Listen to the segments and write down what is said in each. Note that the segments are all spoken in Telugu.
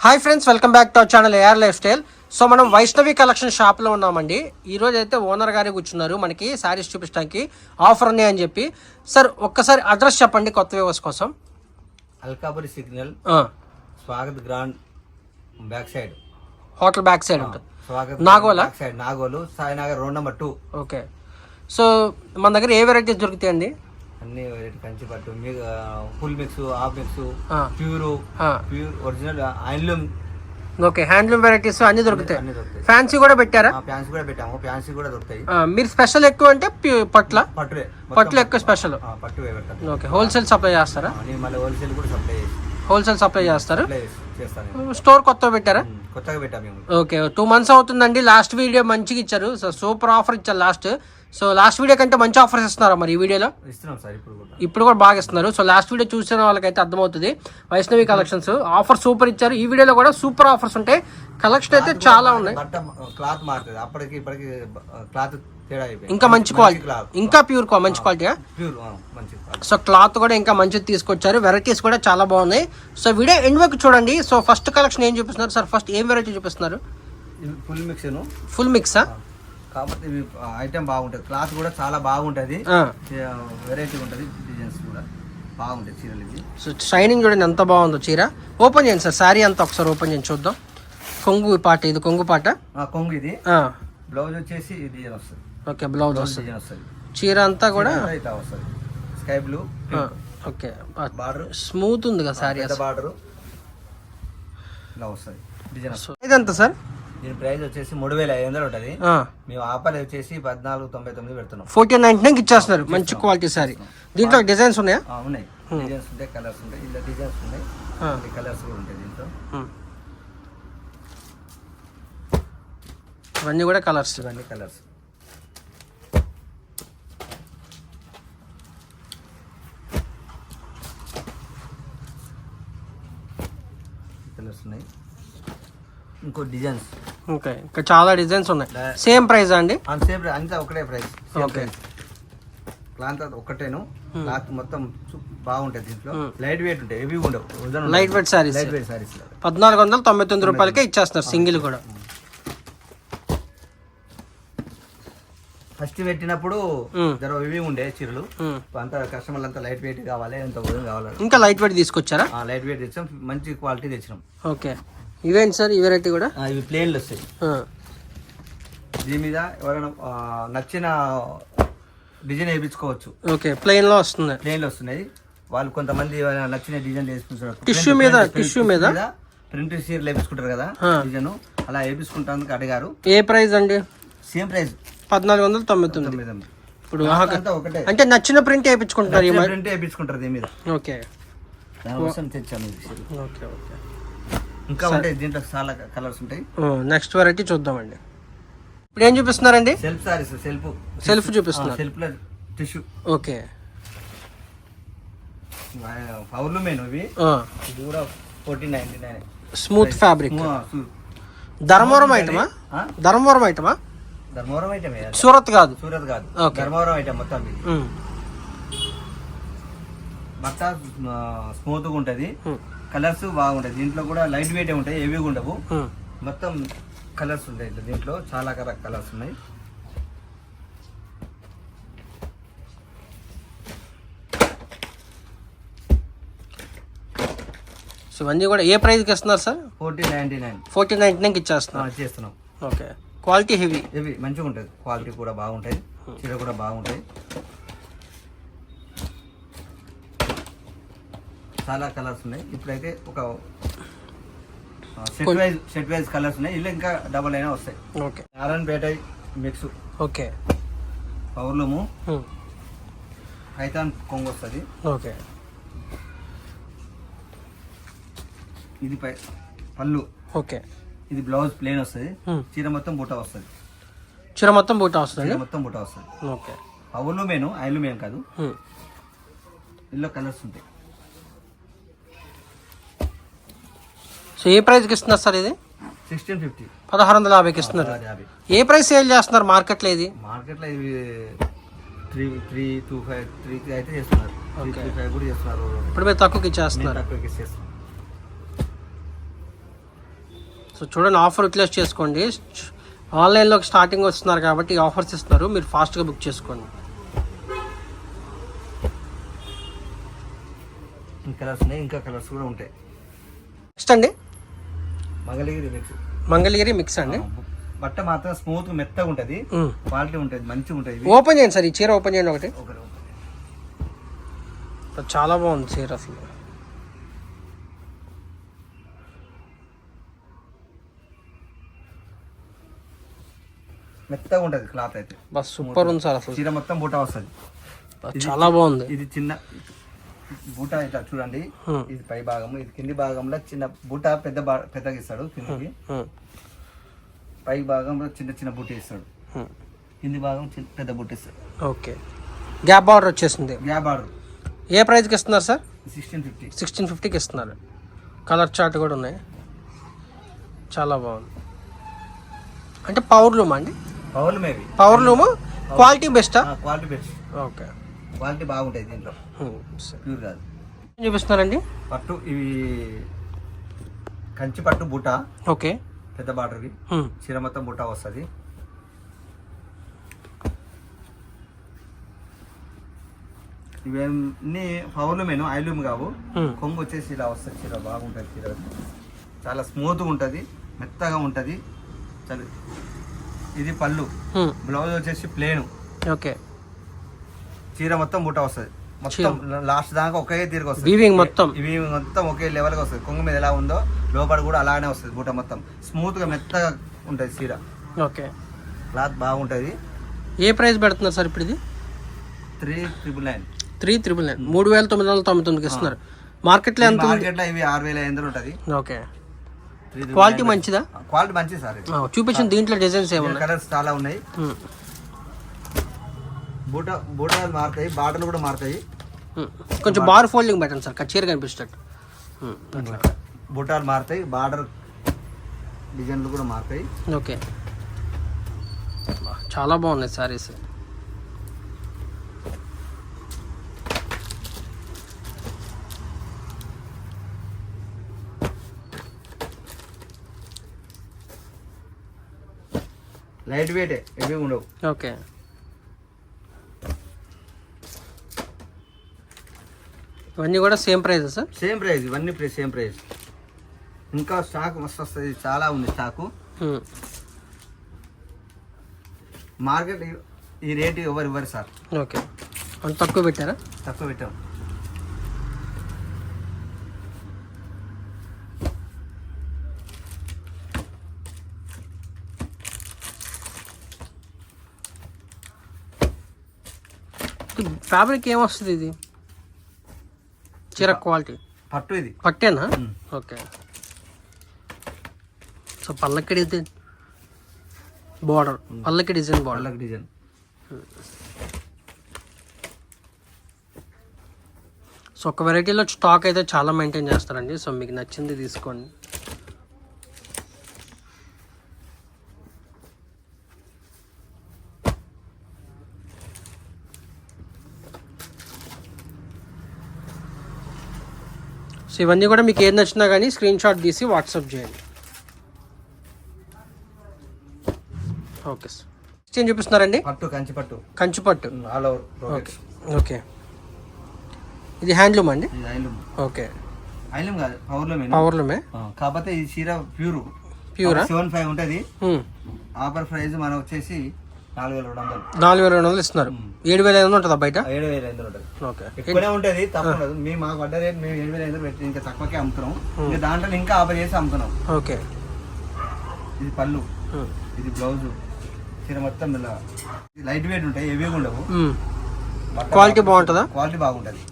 Hi friends, welcome back to our channel A R స్టైల్. సో మనం వైష్ణవి కలెక్షన్ షాప్లో ఉన్నామండి. ఈరోజు అయితే ఓనర్ గారే కూర్చున్నారు మనకి శారీస్ చూపించడానికి ఆఫర్ ఉన్నాయి అని చెప్పి. సార్ ఒక్కసారి అడ్రస్ చెప్పండి కొత్త వ్యూవర్స్ కోసం. Alkapuri signal, Swagat grand back side, hotel back side ఉంటుంది. Swagat Nagole back side, Nagole, Sainagar road number 2. Okay. So మన దగ్గర ఏ వెరైటీస్ దొరుకుతాయండి? అన్ని కంచి పట్టు, full mix, half mix, pure original handloom. Okay, handloom varieties అన్ని దొరుకుతాయి. ఫ్యాన్సీ కూడా పెట్టారా? ఫ్యాన్సీ కూడా పెట్టాము, ఫ్యాన్సీ కూడా దొరుకుతాయి. మీరు స్పెషల్ ఎక్కువ అంటే పట్టువే ఎక్కువ స్పెషల్. పట్టువే పెడతాను. ఓకే, హోల్సేల్ సప్లై చేస్తారా? మళ్ళీ హోల్సేల్ కూడా హోల్సేల్ సప్లై చేస్తారు. చేస్తాను. స్టోర్ కొత్తగా పెట్టారా? కొత్తగా పెట్టాము మేము. ఓకే, 2 months అవుతుందండి. లాస్ట్ వీడియో మంచిగా ఇచ్చారు. సో సూపర్ ఆఫర్ ఇచ్చారు లాస్ట్. సో లాస్ట్ వీడియో కంటే మంచి ఆఫర్స్ ఇస్తున్నారా మరి ఈ వీడియోలో? ఇస్తున్నాం సార్, ఇప్పుడు కూడా బాగా ఇస్తున్నారు. సో లాస్ట్ వీడియో చూసిన వాళ్ళకైతే అర్థమవుతుంది. వైష్ణవి కలెక్షన్స్ ఆఫర్ సూపర్ ఇచ్చారు. ఈ వీడియోలో కూడా సూపర్ ఆఫర్స్ ఉంటాయి. కలెక్షన్ అయితే చాలా ఉన్నాయి. క్లాత్ మారుతుంది, అప్పటికి ఇప్పటికి క్లాత్ తేడా అయిపోయింది. ఇంకా మంచి క్వాలిటీ, ఇంకా ప్యూర్ మంచి క్వాలిటీ. సో క్లాత్ కూడా ఇంకా మంచిది తీసుకొచ్చారు. వెరైటీస్ కూడా చాలా బాగున్నాయి. సో వీడియో ఎండ్ వరకు చూడండి. సో ఫస్ట్ కలెక్షన్ ఏం చూపిస్తున్నారు సార్? ఫస్ట్ ఏం వెరైటీ చూపిస్తున్నారు? ఫుల్ మిక్సా? కాబట్టి ఐటమ్ బాగుంటుంది, క్లాత్ కూడా చాలా బాగుంటుంది, వెరైటీ ఉంటుంది, డిజైన్స్ కూడా బాగుంటాయి చీరలు ఇవి. సో షైనింగ్ చూడండి ఎంత బాగుందో చీర. ఓపెన్ చేయండి సార్, శారీ అంతా ఒకసారి ఓపెన్ చేయండి చూద్దాం. కొంగు పాట, ఇది కొంగు పాట. కొంగు ఇది. బ్లౌజ్ వచ్చేసి డిజైన్ వస్తుంది. ఓకే, బ్లౌజ్ వస్తుంది. చీర అంతా కూడా వస్తుంది sky blue. Okay, border smooth ఉంది కదా శారీ. బార్డర్ ఇలా వస్తుంది డిజైన్. ఇదంతా సార్ దీని ప్రైస్ వచ్చేసి 3500 ఉంటుంది. మేము ఆఫర్ వచ్చేసి 1499 పెడుతున్నాం. 1499 ఇచ్చేస్తున్నారు. మంచి క్వాలిటీ సారీ. దీంట్లో డిజైన్స్ ఉన్నాయా? ఉన్నాయి, డిజైన్స్ ఉంటాయి, కలర్స్ ఉంటాయి. ఇలా డిజైన్స్ ఉన్నాయి, కలర్స్ కూడా ఉంటాయి దీంట్లో. ఇవన్నీ కూడా కలర్స్. ఇవన్నీ కలర్స్. కలర్స్ ఉన్నాయి, ఇంకో డిజైన్స్. ఓకే, ఇంకా చాలా డిజైన్స్ ఉన్నాయి. సేమ్ ప్రైస్ అండి? సేమ్ ప్రైస్, అంతా ఒకటే ప్రైస్. ఓకే, క్లాత్ ఒకటేను. క్లాత్ మొత్తం బాగుంటుంది. దీంట్లో లైట్ వెయిట్ ఉంటాయి, హెవీ ఉండవు. Light weight saris. 1499 రూపాయలకే ఇచ్చేస్తున్నారు సింగిల్ కూడా. ఫస్ట్ పెట్టినప్పుడు జర హెవీ ఉండే చీరలు, అంతా కస్టమర్లు అంతా లైట్ వెయిట్ కావాలి, ఎంత ఉదయం కావాలి. ఇంకా లైట్ వెయిట్ తీసుకొచ్చారా? లైట్ వెయిట్ తెచ్చాం, మంచి క్వాలిటీ తెచ్చినాం. ఓకే, ఇవేంటి సార్ ఈ వెరైటీ కూడా? ఇవి ప్లేన్లు వస్తాయి. దీని మీద ఎవరైనా నచ్చిన డిజైన్ వేయించుకోవచ్చు. ఓకే, ప్లెయిన్ లో వస్తుంది. ప్లేన్లు వస్తున్నాయి. వాళ్ళు కొంతమంది నచ్చిన డిజైన్ వేసుకుంటారు. టిష్యూ మీద ప్రింట్ సీరలు వేపించుకుంటారు కదా డిజైన్, అలా వేపించుకుంటానికి అడిగారు. ఏ ప్రైస్ అండి? Same price 1499. ఇప్పుడు అంటే నచ్చిన ప్రింట్ వేయించుకుంటారు. ప్రింట్ వేయించుకుంటారు దీని మీద. ఓకే, తెచ్చాము. ఓకే ఓకే, ఇంకా ఉంటాయి దీంట్లో చాలా కలర్స్ ఉంటాయి. నెక్స్ట్ వెరైటీ చూద్దామండి. ఇప్పుడు ఏం చూపిస్తున్నారండి? సెల్ఫ్ సారీస్. సెల్ఫ్ చూపిస్తున్నారు. సెల్ఫ్ లో టిష్యూ. ఓకే, పవర్లు మెయిన్ ఇవి. ఇది కూడా 1499. Smooth fabric. ధర్మవరం ఐటమా? ధర్మవరం ఐటమా? ధర్మవరం ఐటమ్, సూరత్ కాదు. ధర్మవరం ఐటమ్ మొత్తం. బట్ట స్మూత్ గా ఉంటది, కలర్స్ బాగుంటాయి. దీంట్లో కూడా లైట్ వెయిట్ ఉంటాయి, హెవీగా ఉండవు. మొత్తం కలర్స్ ఉంటాయి దీంట్లో, చాలా కలర్స్ ఉన్నాయి. సో ఇవన్నీ కూడా ఏ ప్రైస్కి ఇస్తున్నారు సార్? 1499 ఇచ్చేస్తున్నాం. ఓకే, క్వాలిటీ హెవీ మంచిగా ఉంటుంది. క్వాలిటీ కూడా బాగుంటాయి, చీర కూడా బాగుంటాయి. చాలా కలర్స్ ఉన్నాయి. ఇప్పుడైతే ఒక సెట్ వైజ్ కలర్స్ ఉన్నాయి. ఇలా ఇంకా డబల్ అయినా వస్తాయి. Okay, Narayanpet mix. Okay, powerloom, Paithan కొంగు వస్తుంది. ఓకే, ఇది పళ్ళు. ఓకే, ఇది బ్లౌజ్ ప్లేన్ వస్తుంది. చీర మొత్తం బూటా వస్తుంది. మొత్తం బూటా వస్తుంది. ఓకే, పవర్లూమేను, ఐలూమేను కాదు. ఇందులో కలర్స్ ఉంటాయి. సో ఏ ప్రైస్కి ఇస్తున్నారు సార్ ఇది? 1650. 1650కి ఇస్తున్నారు. ఏ ప్రైస్ సేల్ చేస్తున్నారు మార్కెట్లో? ఇది మార్కెట్లో ఇవి 325 అయితే చేస్తున్నారు. 335 కూడా చేస్తున్నారు. ఇప్పుడు మీరు తక్కువకి ఇచ్చేస్తున్నారు. సో చూడండి, ఆఫర్ యూటిలైజ్ చేసుకోండి. ఆన్లైన్లోకి స్టార్టింగ్ వస్తున్నారు కాబట్టి ఈ ఆఫర్స్ ఇస్తున్నారు, మీరు ఫాస్ట్గా బుక్ చేసుకోండి. కలర్స్ ఉన్నాయి, ఇంకా కలర్స్ కూడా ఉంటాయి. నెక్స్ట్ అండి మంగళగిరి మిక్స్ అండి. బట్ట మాత్రం స్మూత్ మెత్తగా ఉంటది, క్వాలిటీ ఉంటది, మంచిగా ఉంటది. ఓపెన్ చేయండి సార్, ఈ చీర ఓపెన్ చేయండి ఒకటి. చాలా బాగుంది చీర అసలు. మెత్తగా ఉంటది క్లాత్ అయితే, బస్ సూపర్ ఉంది సార్ అసలు. చీర మొత్తం బూటా వస్తుంది, చాలా బాగుంది. ఇది చిన్న బూటా ఇట్లా చూడండి, ఇది పై భాగం, ఇది కింది భాగంలో చిన్న బూటా పెద్దగా ఇస్తాడు కిందికి, పై భాగంలో చిన్న చిన్న బూట ఇస్తాడు, కింది భాగం పెద్ద బూట ఇస్తాడు. ఓకే, గ్యాప్ బార్డర్ వచ్చేసింది. గ్యాప్ బార్డర్ ఏ ప్రైస్కి ఇస్తున్నారు సార్? 1650 ఇస్తున్నారు. కలర్ చార్ట్ కూడా ఉన్నాయి, చాలా బాగుంది. అంటే పవర్ లూమ్ అండి? పవర్ లూమ్ క్వాలిటీ బెస్టా? Quality best. ఓకే, క్వాలిటీ బాగుంటాయి దీంట్లో, ప్యూర్ కాదు. ఏం చూపిస్తున్నారండి? పట్టు, ఇవి కంచి పట్టు బూటా. ఓకే, పెద్ద బార్డర్వి, చీర మొత్తం బూటా వస్తుంది. ఇవన్నీ పవర్లూమేను, ఐలూమ్ కావు. కొంగు వచ్చేసి ఇలా వస్తుంది, చీర బాగుంటుంది. చీర చాలా స్మూత్గా ఉంటుంది, మెత్తగా ఉంటుంది. ఇది పళ్ళు, బ్లౌజ్ వచ్చేసి ప్లేన్. ఓకే, చీర మొత్తం బూటా వస్తుంది, మొత్తం లాస్ట్ దాకా ఒకే తిరిగి వస్తుంది. మొత్తం ఒకే లెవెల్గా వస్తుంది. కొంగు మీద ఎలా ఉందో లోపల కూడా అలానే వస్తుంది. బూట మొత్తం స్మూత్గా మెత్తగా ఉంటుంది చీర. ఓకే, క్లాత్ బాగుంటుంది. ఏ ప్రైస్ పెడుతున్నారు సార్ ఇప్పుడు? ఇది 3999. 3999కి ఇస్తున్నారు. మార్కెట్లో ఎంత? మార్కెట్లో ఇవి 6500 ఉంటుంది. ఓకే, క్వాలిటీ మంచిదా? క్వాలిటీ మంచిది సార్. చూపించిన దీంట్లో డిజైన్స్ ఏమన్నా? కలర్స్ చాలా ఉన్నాయి. బూటాలు మారుతాయి, బాటలు కూడా మారుతాయి. కొంచెం బార్ ఫోల్డింగ్ పెట్టండి సార్, కచేరీ కనిపిస్తట్టు. బూటాలు మారుతాయి, బార్డర్ డిజైన్లు కూడా మారుతాయి. ఓకే, చాలా బాగున్నాయి సారీస్. లైట్ వెయిట్, ఏవి ఉండవు. ఓకే, ఇవన్నీ కూడా same price sir? Same price, ఇవన్నీ సేమ్ ప్రైస్. ఇంకా స్టాక్ మస్తు వస్తుంది, చాలా ఉంది స్టాకు. మార్కెట్ ఈ రేటు ఎవరు ఇవ్వరు సార్. ఓకే, అంత తక్కువ పెట్టారా? తక్కువ పెట్టాం. ఫ్యాబ్రిక్ ఏమొస్తుంది ఇది? చీర క్వాలిటీ పట్టు, ఇది పట్టేనా? ఓకే, సో పల్లకి డిజైన్ బార్డర్, పల్లకి డిజైన్ బార్డర్ డిజైన్. సో ఒక వెరైటీలో స్టాక్ అయితే చాలా మెయింటైన్ చేస్తారండి. సో మీకు నచ్చింది తీసుకోండి. సో ఇవన్నీ కూడా మీకు ఏది నచ్చినా కానీ స్క్రీన్ షాట్ తీసి వాట్సాప్ చేయండి. ఓకే సార్, ఏం చూపిస్తున్నారండి? పట్టు, కంచి పట్టు ఆల్ ఓవర్. ఓకే, ఓకే, ఇది హ్యాండ్లూమ్ అండి? ఓకే, ఐలూమ్ కాదు, పవర్లూమే. కాకపోతే ఈ చీర ప్యూరా? 75 ఉంటుంది. ఆఫర్ ప్రైస్ మనం వచ్చేసి 4200 ఇస్తున్నారు. 7500 ఉంటుందా బయట? 7500 ఉంటుంది. ఓకే, ఎక్కువనే ఉంటుంది, తప్పదు. మేము మాకు పడ్డ రేట్ మేము 7500 పెట్టి ఇంకా తక్కువకే అమ్ముతున్నాం. ఇంకా దాంట్లో ఇంకా ఆఫర్ చేసి అమ్ముతున్నాం. ఓకే, ఇది పళ్ళు, ఇది బ్లౌజ్. చీర మొత్తం ఇలా లైట్ వెయిట్ ఉంటాయి, హెవీగా ఉండవు. క్వాలిటీ బాగుంటుందా? క్వాలిటీ బాగుంటుంది.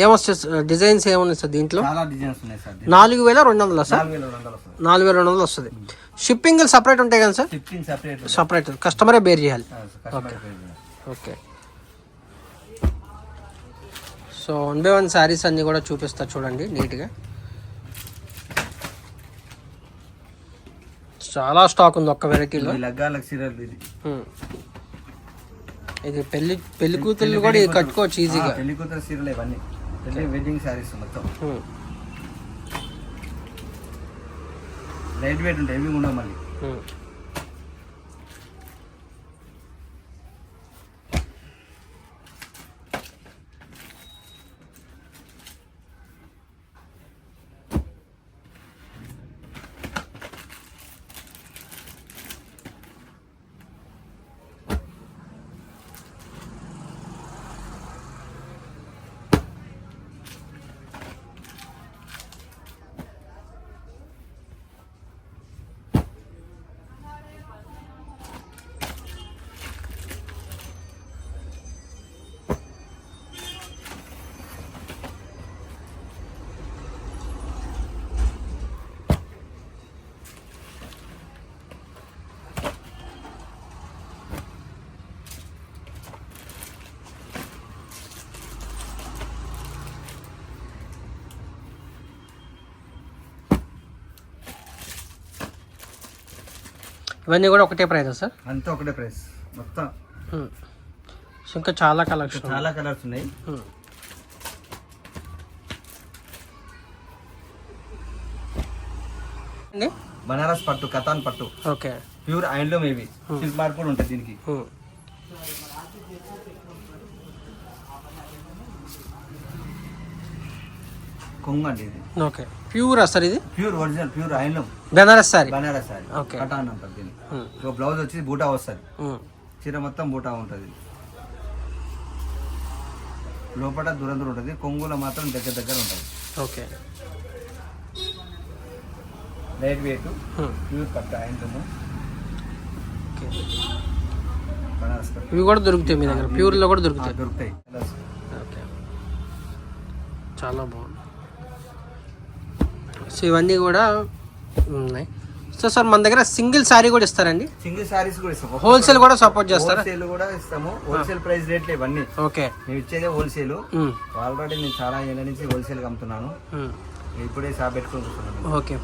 ఏమొస్తాయి డిజైన్స్ ఏమున్నాయి సార్ దీంట్లో? చాలా డిజైన్స్ ఉన్నాయి సార్. 4200 సార్? 4200 వస్తుంది. షిప్పింగ్ సపరేట్ ఉంటాయి కదా సార్? షిప్పింగ్ సపరేట్, కస్టమరే బేర్ చేయాలి. ఓకే, సో 1 by 1 శారీస్ అన్నీ కూడా చూపిస్తా చూడండి నీట్గా. చాలా స్టాక్ ఉంది ఒక్క వెరైటీలో. ఇది పెళ్లి కూతుర్లు కూడా ఇది కట్టుకోవచ్చు ఈజీగా. పెళ్లి కూతురు సీరలు ఇవన్నీ వెడ్డింగ్ శారీస్ మొత్తం. లైట్ వెయిట్ ఉంటాయి, హెవీ ఉండవు మళ్ళీ. ఇవన్నీ కూడా ఒకటే ప్రైస్ సార్? అంతా ఒకటే ప్రైస్ మొత్తం. సో ఇంకా చాలా కలెక్షన్, చాలా కలర్స్ ఉన్నాయి. బనారస్ పట్టు, కతాన్ పట్టు, ఓకే, ప్యూర్ హ్యాండ్లూమ్. ఇవి సిల్క్ మార్క్ కూడా ఉంటుంది దీనికి. కొంగు అండి ఇది. ఓకే, ప్యూర్ సార్ ఇది? Pure original, pure handloom Banaras sorry. Banaras sorry, okay, cotton అంటారు దీన్ని. సో బ్లౌజ్ వచ్చి బూటా వస్తుంది, చీర మొత్తం బూటా ఉంటుంది. లోపల దూరం దూరం ఉంటుంది, కొంగులో మాత్రం దగ్గర దగ్గర ఉంటుంది. ఓకే, లైట్ వెయిట్, ప్యూర్ పట్టు హ్యాండ్లూమ్. ఓకే, బనారస్ పట్టు. ఇవి కూడా దొరుకుతాయి మీ దగ్గర? ప్యూర్లో కూడా దొరుకుతాయి? దొరుకుతాయి. ఓకే, చాలా బాగుంది. సో ఇవన్నీ కూడా ఉన్నాయి. సో సార్ మన దగ్గర సింగిల్ శారీ కూడా ఇస్తారండి? సింగిల్ సారీస్ కూడా ఇస్తాము. హోల్సేల్ కూడా సపోర్ట్ చేస్తారా? హోల్సేల్ కూడా ఇస్తాము. హోల్సేల్ ప్రైస్ రేట్లు ఇవన్నీ. ఓకే, మేము ఇచ్చేదే హోల్సేల్. ఆల్రెడీ నేను చాలా ఏళ్ళ నుంచి హోల్సేల్ అమ్ముతున్నాను. ఇప్పుడే షాప్ పెట్టుకుని కూర్చున్నాను. ఓకే.